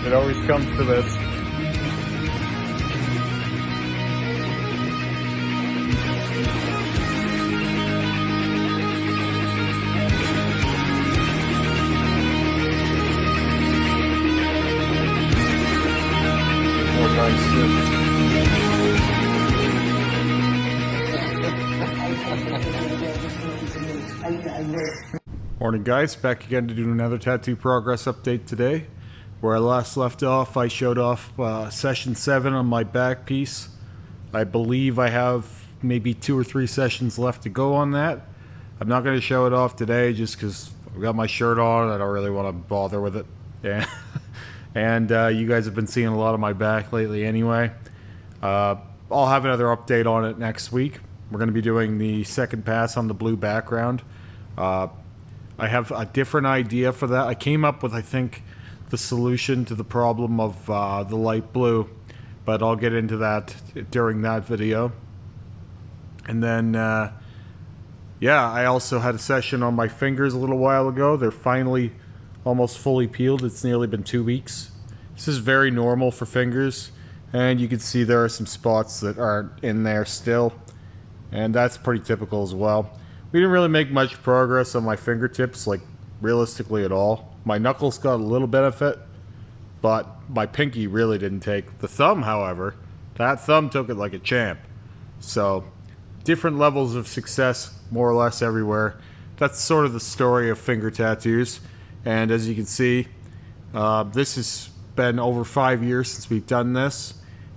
It always comes to this. More nice shit. Morning guys, back again to do another tattoo progress update today. Where I last left off, I showed off session 7 on my back piece. I believe I have maybe 2 or 3 sessions left to go on that. I'm not going to show it off today just because I've got my shirt on. I don't really want to bother with it. Yeah. And you guys have been seeing a lot of my back lately anyway. I'll have another update on it next week. We're going to be doing the second pass on the blue background. I have a different idea for that. I came up with, I think, the solution to the problem of the light blue, but I'll get into that during that video. And then, yeah, I also had a session on my fingers a little while ago. They're finally almost fully peeled. It's nearly been 2 weeks. This is very normal for fingers, and you can see there are some spots that aren't in there still, and that's pretty typical as well. We didn't really make much progress on my fingertips, like realistically at all. My knuckles got a little benefit, but my pinky really didn't take. The thumb, however, that thumb took it like a champ. So, different levels of success, more or less everywhere. That's sort of the story of finger tattoos. And as you can see, this has been over 5 years since we've done this.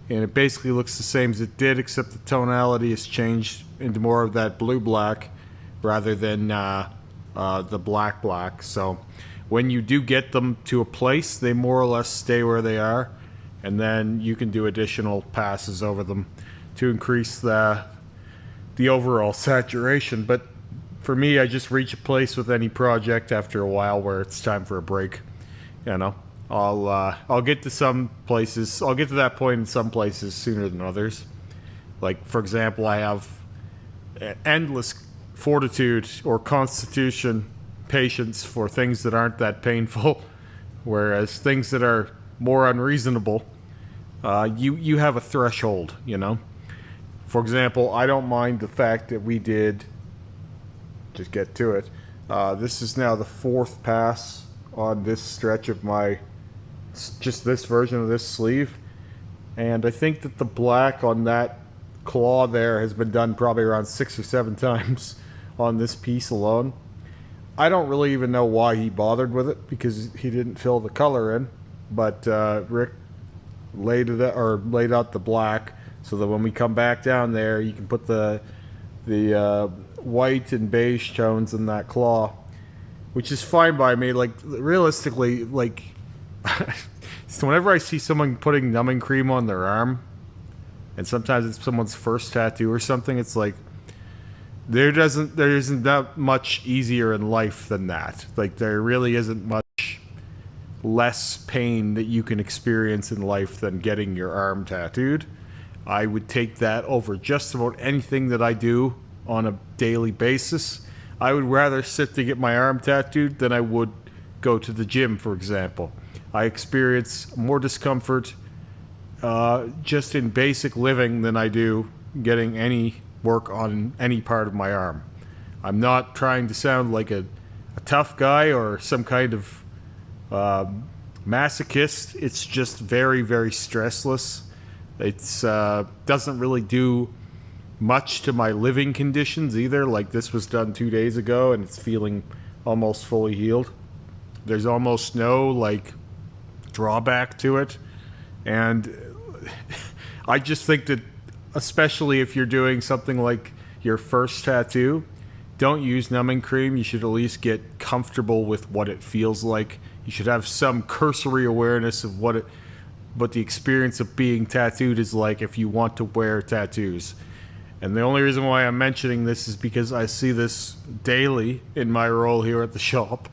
And it basically looks the same as it did, except the tonality has changed into more of that blue-black rather than the black. So when you do get them to a place, they more or less stay where they are, and then you can do additional passes over them to increase the overall saturation. But for me, I just reach a place with any project after a while where it's time for a break. You know, I'll get to some places. I'll get to that point in some places sooner than others. Like, for example, I have endless fortitude or constitution patience for things that aren't that painful, whereas things that are more unreasonable, you have a threshold, you know. For example, I don't mind the fact that we did, just get to it, this is now the 4th pass on this stretch of my, just this version of this sleeve, and I think that the black on that claw there has been done probably around 6 or 7 times on this piece alone. I don't really even know why he bothered with it, because he didn't fill the color in, but Rick laid out the black so that when we come back down there, you can put the white and beige tones in that claw, which is fine by me. Like, realistically, like so whenever I see someone putting numbing cream on their arm, and sometimes it's someone's first tattoo or something, it's like there isn't that much easier in life than that. Like, there really isn't much less pain that you can experience in life than getting your arm tattooed. I would take that over just about anything that I do on a daily basis. I would rather sit to get my arm tattooed than I would go to the gym, for example. I experience more discomfort just in basic living than I do getting any work on any part of my arm. I'm not trying to sound like a tough guy or some kind of masochist. It's just very, very stressless. It's doesn't really do much to my living conditions either. Like, this was done 2 days ago and it's feeling almost fully healed. There's almost no like drawback to it, and I just think that, especially if you're doing something like your first tattoo, don't use numbing cream. You should at least get comfortable with what it feels like. You should have some cursory awareness of what the experience of being tattooed is like if you want to wear tattoos. And the only reason why I'm mentioning this is because I see this daily in my role here at the shop.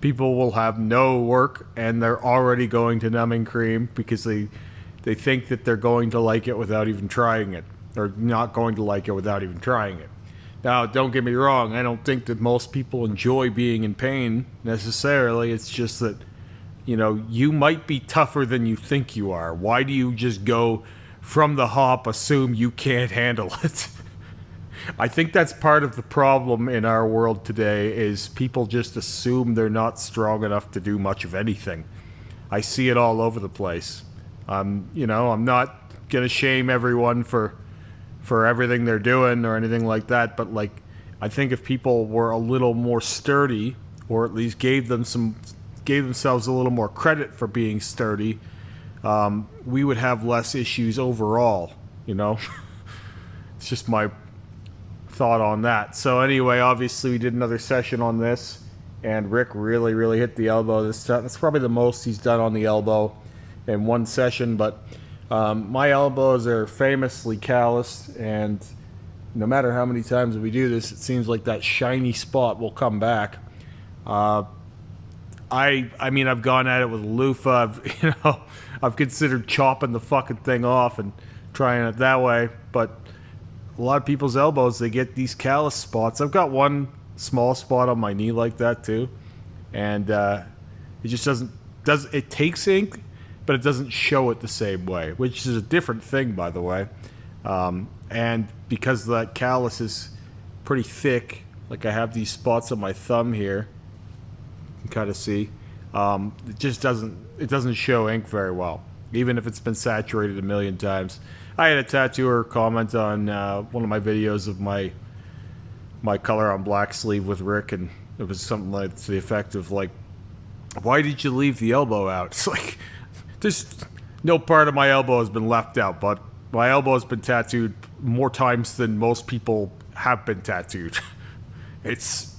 People will have no work and they're already going to numbing cream because they think that they're going to like it without even trying it, or not going to like it without even trying it. Now, don't get me wrong, I don't think that most people enjoy being in pain necessarily. It's just that You know, you might be tougher than you think you are. Why do you just go from the hop, assume you can't handle it? I think that's part of the problem in our world today is people just assume they're not strong enough to do much of anything. I see it all over the place. You know, I'm not gonna shame everyone for everything they're doing or anything like that, but like I think if people were a little more sturdy, or at least gave themselves a little more credit for being sturdy, we would have less issues overall. You know, it's just my thought on that. So anyway, obviously we did another session on this, and Rick really hit the elbow this time. That's probably the most he's done on the elbow in one session, but my elbows are famously calloused, and no matter how many times we do this, it seems like that shiny spot will come back. I mean, I've gone at it with a loofah. I've considered chopping the fucking thing off and trying it that way, but a lot of people's elbows, they get these callus spots. I've got one small spot on my knee like that too, and it just it takes ink, but it doesn't show it the same way, which is a different thing, by the way. And because that callus is pretty thick, like I have these spots on my thumb here, you can kind of see, it just doesn't show ink very well, even if it's been saturated a million times. I had a tattooer comment on one of my videos of my color on black sleeve with Rick, and it was something like to the effect of like, why did you leave the elbow out? It's like, there's no part of my elbow has been left out, but my elbow has been tattooed more times than most people have been tattooed. It's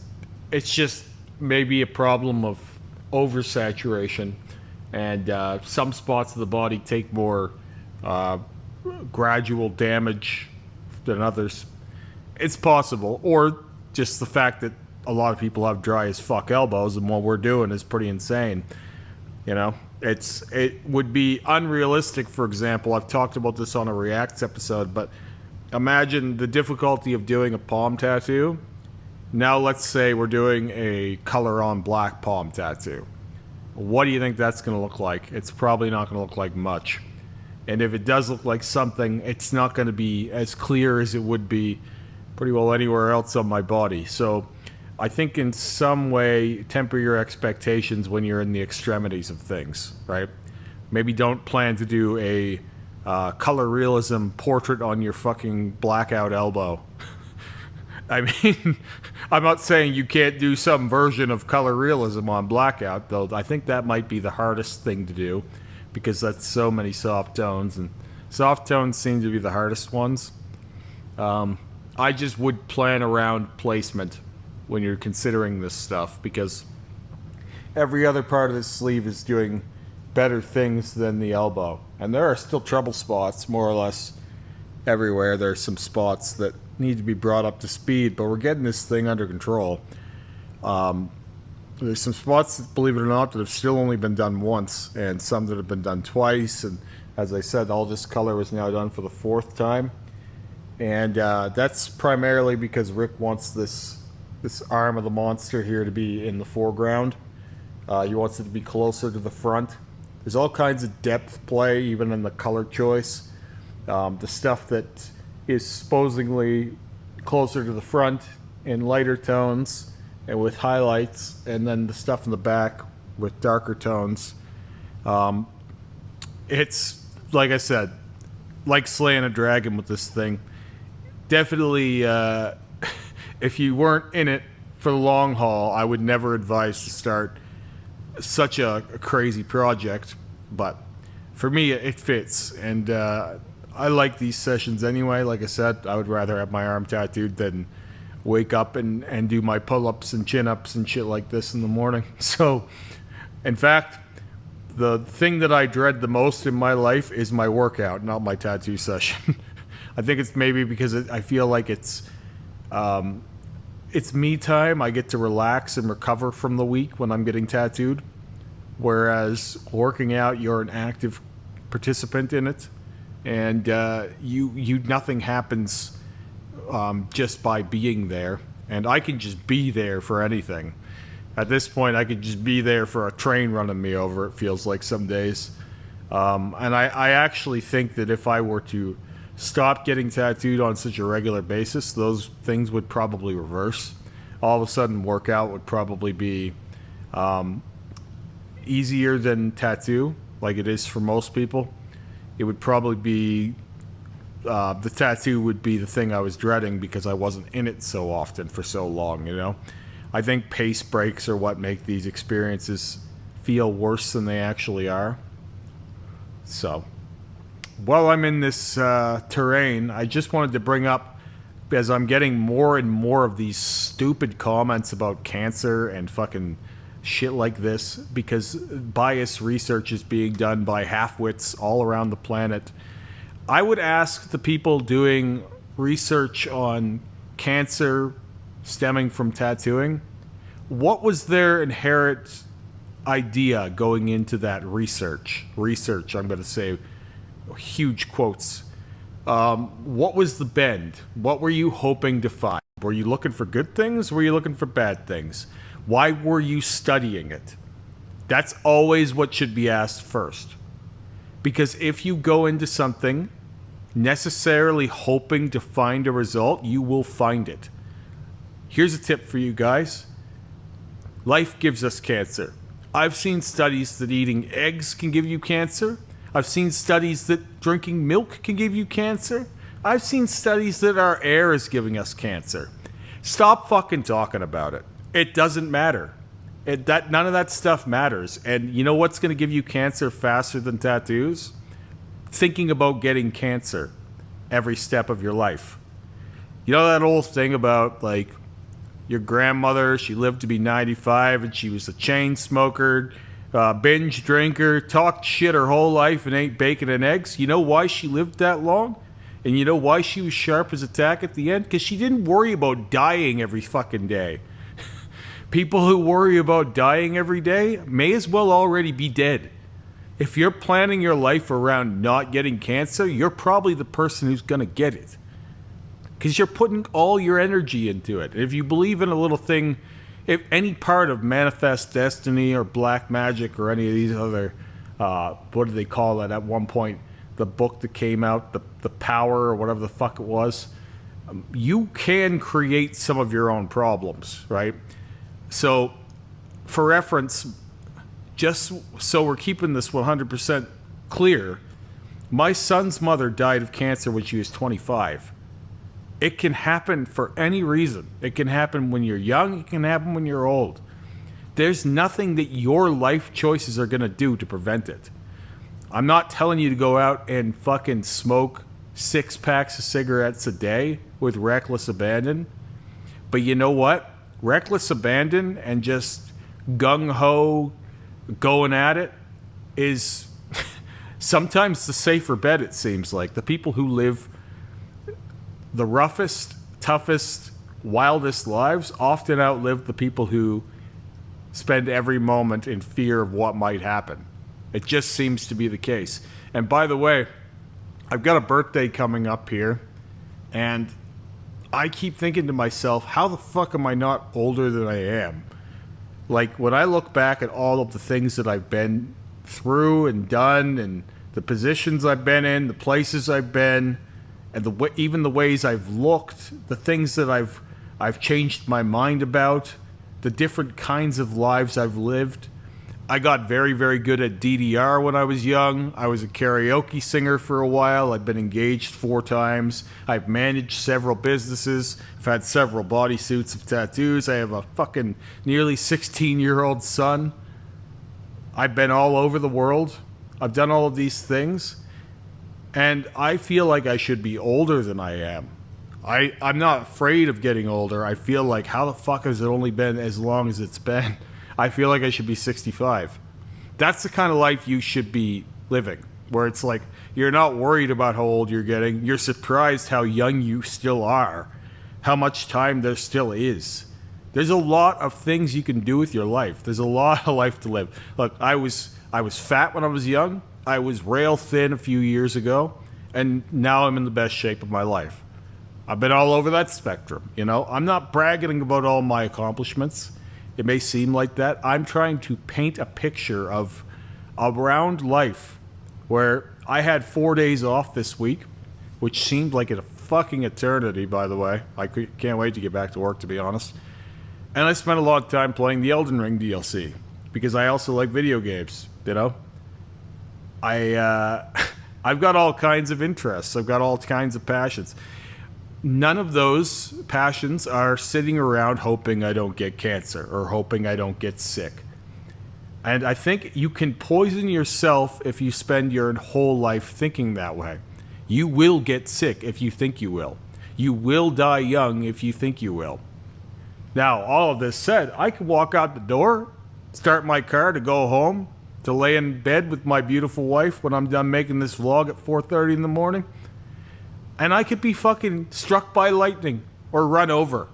just maybe a problem of oversaturation, and some spots of the body take more gradual damage than others. It's possible, or just the fact that a lot of people have dry as fuck elbows, and what we're doing is pretty insane. You know, it would be unrealistic. For example, I've talked about this on a Reacts episode, but imagine the difficulty of doing a palm tattoo. Now let's say we're doing a color on black palm tattoo. What do you think that's going to look like? It's probably not going to look like much. And if it does look like something, it's not going to be as clear as it would be pretty well anywhere else on my body. So I think in some way, temper your expectations when you're in the extremities of things, right? Maybe don't plan to do a color realism portrait on your fucking blackout elbow. I mean, I'm not saying you can't do some version of color realism on blackout, though I think that might be the hardest thing to do, because that's so many soft tones, and soft tones seem to be the hardest ones. I just would plan around placement when you're considering this stuff, because every other part of the sleeve is doing better things than the elbow. And there are still trouble spots, more or less, everywhere. There's some spots that need to be brought up to speed, but we're getting this thing under control. There's some spots, believe it or not, that have still only been done once, and some that have been done twice. And as I said, all this color was now done for the fourth time. And that's primarily because Rick wants this arm of the monster here to be in the foreground. He wants it to be closer to the front. There's all kinds of depth play, even in the color choice. The stuff that is supposedly closer to the front in lighter tones and with highlights, and then the stuff in the back with darker tones. It's, like I said, like slaying a dragon with this thing. Definitely, if you weren't in it for the long haul, I would never advise to start such a crazy project. But for me, it fits, and I like these sessions anyway. Like I said, I would rather have my arm tattooed than wake up and do my pull-ups and chin-ups and shit like this in the morning. So, in fact, the thing that I dread the most in my life is my workout, not my tattoo session. I think it's maybe because I feel like it's me time. I get to relax and recover from the week when I'm getting tattooed. Whereas working out, you're an active participant in it, and you nothing happens just by being there. And I can just be there for anything. At this point, I could just be there for a train running me over, it feels like some days. And I actually think that if I were to stop getting tattooed on such a regular basis, those things would probably reverse. All of a sudden, workout would probably be easier than tattoo, like it is for most people. It would probably be the tattoo would be the thing I was dreading because I wasn't in it so often for so long, you know? I think pace breaks are what make these experiences feel worse than they actually are. So, while I'm in this terrain, I just wanted to bring up, as I'm getting more and more of these stupid comments about cancer and fucking shit like this, because biased research is being done by half-wits all around the planet. I would ask the people doing research on cancer stemming from tattooing, what was their inherent idea going into that research? I'm going to say huge quotes. What was the bend? What were you hoping to find? Were you looking for good things? Were you looking for bad things? Why were you studying it? That's always what should be asked first. Because if you go into something necessarily hoping to find a result, you will find it. Here's a tip for you guys. Life gives us cancer. I've seen studies that eating eggs can give you cancer. I've seen studies that drinking milk can give you cancer. I've seen studies that our air is giving us cancer. Stop fucking talking about it. It doesn't matter. None of that stuff matters. And you know what's going to give you cancer faster than tattoos? Thinking about getting cancer every step of your life. You know that old thing about, like, your grandmother, she lived to be 95 and she was a chain smoker, binge drinker, talked shit her whole life and ate bacon and eggs. You know why she lived that long? And you know why she was sharp as a tack at the end? Because she didn't worry about dying every fucking day. People who worry about dying every day may as well already be dead. If you're planning your life around not getting cancer, you're probably the person who's going to get it. Because you're putting all your energy into it. If you believe in a little thing, if any part of Manifest Destiny or Black Magic or any of these other, what do they call that at one point? The book that came out, the Power or whatever the fuck it was. You can create some of your own problems, right? So, for reference, just so we're keeping this 100% clear, my son's mother died of cancer when she was 25. It can happen for any reason. It can happen when you're young. It can happen when you're old. There's nothing that your life choices are going to do to prevent it. I'm not telling you to go out and fucking smoke 6 packs of cigarettes a day with reckless abandon. But you know what? Reckless abandon and just gung-ho going at it is sometimes the safer bet, it seems like. The people who live the roughest, toughest, wildest lives often outlive the people who spend every moment in fear of what might happen. It just seems to be the case. And by the way, I've got a birthday coming up here, and I keep thinking to myself, how the fuck am I not older than I am? Like, when I look back at all of the things that I've been through and done, and the positions I've been in, the places I've been, and even the ways I've looked, the things that I've changed my mind about, the different kinds of lives I've lived. I got very, very good at DDR when I was young. I was a karaoke singer for a while. I've been engaged 4 times. I've managed several businesses. I've had several bodysuits of tattoos. I have a fucking nearly 16-year-old son. I've been all over the world. I've done all of these things. And I feel like I should be older than I am. I'm not afraid of getting older. I feel like, how the fuck has it only been as long as it's been? I feel like I should be 65. That's the kind of life you should be living, where it's like you're not worried about how old you're getting. You're surprised how young you still are, how much time there still is. There's a lot of things you can do with your life. There's a lot of life to live. Look, I was fat when I was young. I was rail thin a few years ago, and now I'm in the best shape of my life. I've been all over that spectrum, you know. I'm not bragging about all my accomplishments. It may seem like that. I'm trying to paint a picture of around life where I had 4 days off this week, which seemed like a fucking eternity, by the way. I can't wait to get back to work, to be honest. And I spent a lot of time playing the Elden Ring DLC because I also like video games, you know? I've got all kinds of interests. I've got all kinds of passions. None of those passions are sitting around hoping I don't get cancer or hoping I don't get sick. And I think you can poison yourself if you spend your whole life thinking that way. You will get sick if you think you will. You will die young if you think you will. Now, all of this said, I could walk out the door, start my car to go home, to lay in bed with my beautiful wife when I'm done making this vlog at 4:30 in the morning, and I could be fucking struck by lightning or run over.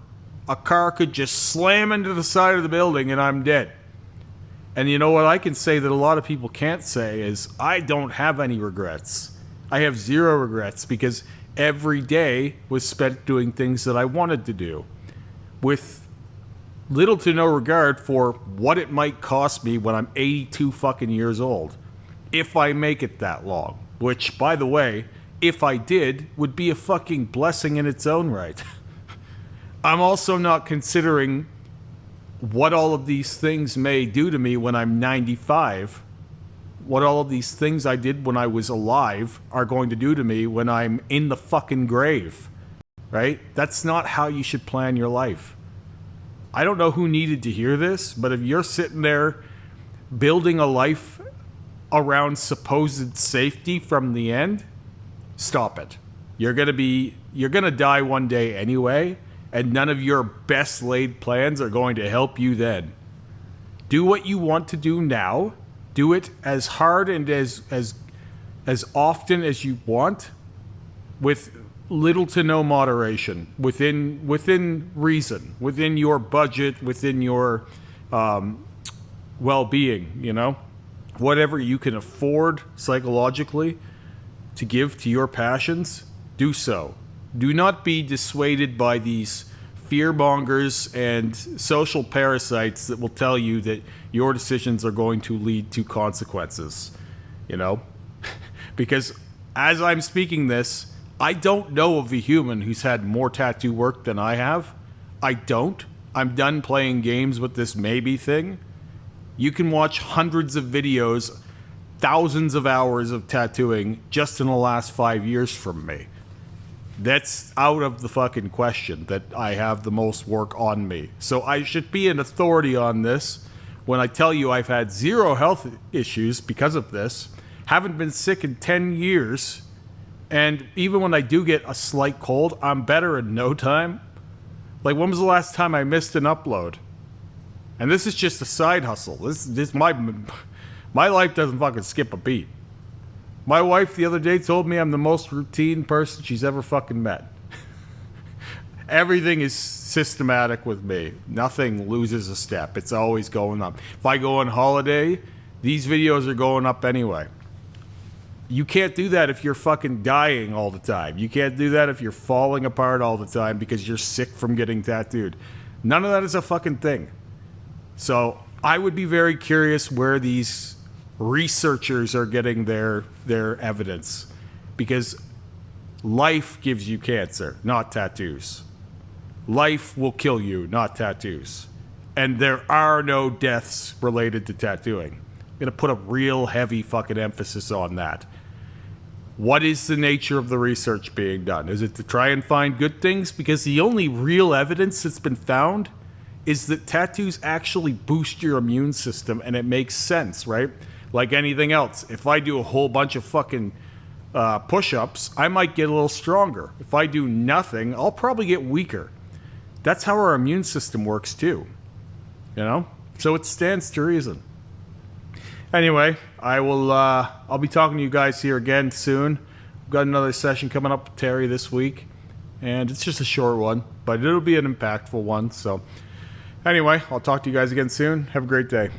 A car could just slam into the side of the building and I'm dead. And you know what I can say that a lot of people can't say is, I don't have any regrets. I have zero regrets because every day was spent doing things that I wanted to do with little to no regard for what it might cost me when I'm 82 fucking years old. If I make it that long. Which, by the way, if I did, would be a fucking blessing in its own right. I'm also not considering what all of these things may do to me when I'm 95. What all of these things I did when I was alive are going to do to me when I'm in the fucking grave. Right? That's not how you should plan your life. I don't know who needed to hear this, but if you're sitting there building a life around supposed safety from the end, stop it. You're gonna die one day anyway, and none of your best laid plans are going to help you then. Do what you want to do now. Do it as hard and as often as you want, with little to no moderation, within reason, within your budget, within your well-being, you know? Whatever you can afford psychologically to give to your passions, do so. Do not be dissuaded by these fearmongers and social parasites that will tell you that your decisions are going to lead to consequences, you know? Because as I'm speaking this, I don't know of a human who's had more tattoo work than I have. I don't. I'm done playing games with this maybe thing. You can watch hundreds of videos, thousands of hours of tattooing just in the last 5 years from me. That's out of the fucking question that I have the most work on me. So I should be an authority on this when I tell you I've had zero health issues because of this, haven't been sick in 10 years, and even when I do get a slight cold, I'm better in no time. Like, when was the last time I missed an upload? And this is just a side hustle. This my life doesn't fucking skip a beat. My wife the other day told me I'm the most routine person she's ever fucking met. Everything is systematic with me. Nothing loses a step. It's always going up. If I go on holiday, these videos are going up anyway. You can't do that if you're fucking dying all the time. You can't do that if you're falling apart all the time because you're sick from getting tattooed. None of that is a fucking thing. So I would be very curious where these researchers are getting their evidence, because life gives you cancer, not tattoos. Life will kill you, not tattoos. And there are no deaths related to tattooing. I'm going to put a real heavy fucking emphasis on that. What is the nature of the research being done? Is it to try and find good things? Because the only real evidence that's been found is that tattoos actually boost your immune system, and it makes sense, right? Like anything else. If I do a whole bunch of fucking push-ups, I might get a little stronger. If I do nothing, I'll probably get weaker. That's how our immune system works too, you know? So it stands to reason. Anyway, I'll be talking to you guys here again soon. I've got another session coming up with Terry this week, and it's just a short one, but it'll be an impactful one. So anyway, I'll talk to you guys again soon. Have a great day.